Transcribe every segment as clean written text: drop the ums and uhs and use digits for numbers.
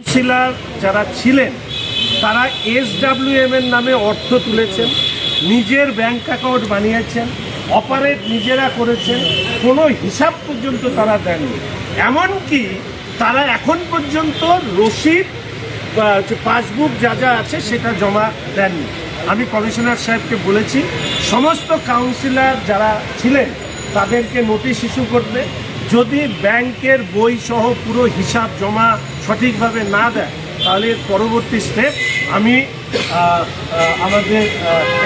Councillor যারা ছিলেন তারা SWM এর নামে অর্থ তুলেছেন, নিজের ব্যাংক অ্যাকাউন্ট বানিয়েছেন, অপারেট নিজেরা করেছেন, কোনো হিসাব পর্যন্ত তারা দেননি। এমনকি তারা এখন পর্যন্ত রসিদ পাসবুক যা যা আছে সেটা জমা দেননি। আমি কমিশনার সাহেবকে বলেছি সমস্ত কাউন্সিলর যারা ছিলেন তাদেরকে নোটিশ ইস্যু করবে, যদি ব্যাংকের বই সহ পুরো হিসাব জমা সঠিকভাবে না দেয় তাহলে পরবর্তী স্টেপ আমি আমাদের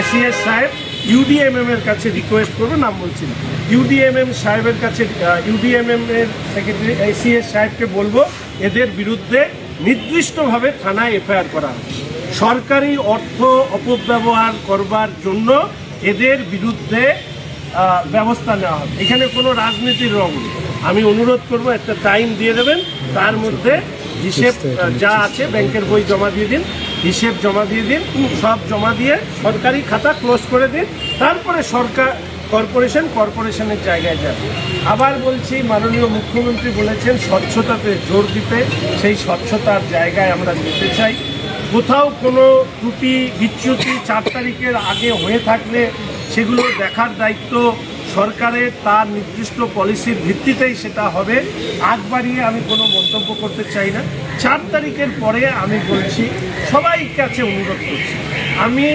SES সাহেব UDMM এর কাছে রিকোয়েস্ট করবো, নাম বলছি না, UDMM সাহেবের কাছে UDMM এর সেক্রেটারি SES সাহেবকে বলবো এদের বিরুদ্ধে নির্দিষ্টভাবে থানায় FIR করা হবে। সরকারি অর্থ অপব্যবহার করবার জন্য এদের বিরুদ্ধে ব্যবস্থা নেওয়া হবে। এখানে কোনো রাজনীতির রং নেই। আমি অনুরোধ করব একটা টাইম দিয়ে দেবেন, তার মধ্যে হিসেব যা আছে ব্যাংকের বই জমা দিয়ে দিন, হিসেব জমা দিয়ে দিন, সব জমা দিয়ে সরকারি খাতা ক্লোজ করে দিন, তারপরে সরকার কর্পোরেশনের জায়গায় যাবে। আবার বলছি, মাননীয় মুখ্যমন্ত্রী বলেছেন স্বচ্ছতাতে জোর দিতে, সেই স্বচ্ছতার জায়গায় আমরা যেতে চাই। কোথাও কোনো ত্রুটি বিচ্যুতি 4 তারিখের আগে হয়ে থাকলে সেগুলো দেখার দায়িত্ব সরকারের, তার নির্দিষ্ট পলিসির ভিত্তিতেই সেটা হবে। আগ বাড়িয়ে আমি কোনো মন্তব্য করতে চাই না। 4 তারিখের পরে আমি বলছি, সবাই কাছে অনুরোধ করছি, আমি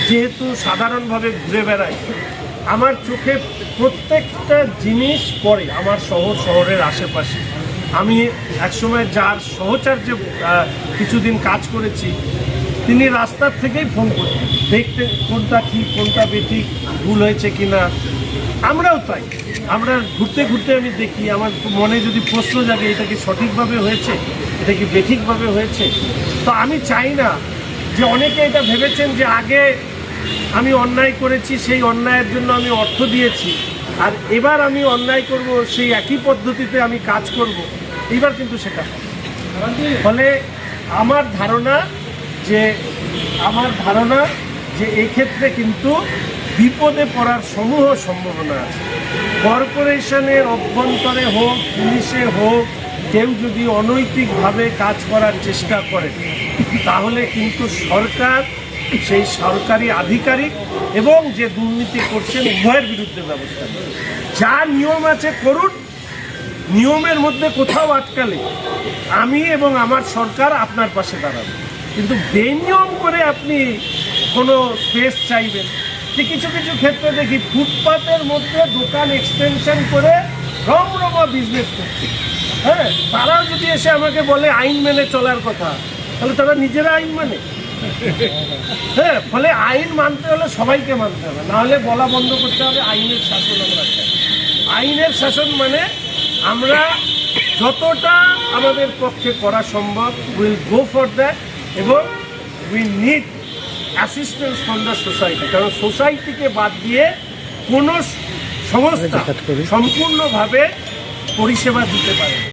যেহেতু সাধারণভাবে ঘুরে বেড়াই, আমার চোখে প্রত্যেকটা জিনিস পড়ে আমার শহরের আশেপাশে। আমি একসময় যার সহচার্যে কিছুদিন কাজ করেছি, তিনি রাস্তার থেকেই ফোন করতেন, দেখতে কোনটা ঠিক কোনটা বেঠিক, ভুল হয়েছে কিনা। আমরাও তাই, আমরা ঘুরতে ঘুরতে আমি দেখি, আমার মনে যদি প্রশ্ন জাগে এটা কি সঠিকভাবে হয়েছে, এটা কি বেঠিকভাবে হয়েছে। তো আমি চাই না যে অনেকে এটা ভেবেছেন যে আগে আমি অন্যায় করেছি, সেই অন্যায়ের জন্য আমি অর্থ দিয়েছি, আর এবার আমি অন্যায় করব, সেই একই পদ্ধতিতে আমি কাজ করব। এইবার কিন্তু সেটা ফলে আমার ধারণা যে এক্ষেত্রে কিন্তু বিপদে পড়ার সমূহ সম্ভাবনা আছে। কর্পোরেশনের অভ্যন্তরে হোক, পুলিশে হোক, কেউ যদি অনৈতিকভাবে কাজ করার চেষ্টা করে তাহলে কিন্তু সরকার সেই সরকারি আধিকারিক এবং যে দুর্নীতি করছেন উভয়ের বিরুদ্ধে ব্যবস্থা নেবে। যা নিয়ম আছে করুন, নিয়মের মধ্যে কোথাও আটকালে আমি এবং আমার সরকার আপনার পাশে দাঁড়াবে। কিন্তু বেনিয়ম করে আপনি কোনো স্পেস চাইবেন, যে কিছু কিছু ক্ষেত্রে দেখি ফুটপাতের মধ্যে দোকান এক্সটেনশন করে রমরমা বিজনেস করছে। হ্যাঁ, তারাও যদি এসে আমাকে বলে আইন মেনে চলার কথা, তাহলে তারা নিজেরা আইন মানে। হ্যাঁ, ফলে আইন মানতে হলে সবাইকে মানতে হবে, নাহলে বলা বন্ধ করতে হবে আইনের শাসন। আমরা আইনের শাসন মানে আমরা যতটা আমাদের পক্ষে করা সম্ভব উইল গো ফর দ্যাট, এবং we need assistance from the society. কারণ সোসাইটিকে বাদ দিয়ে কোনো সংস্থা সম্পূর্ণভাবে পরিষেবা দিতে পারে।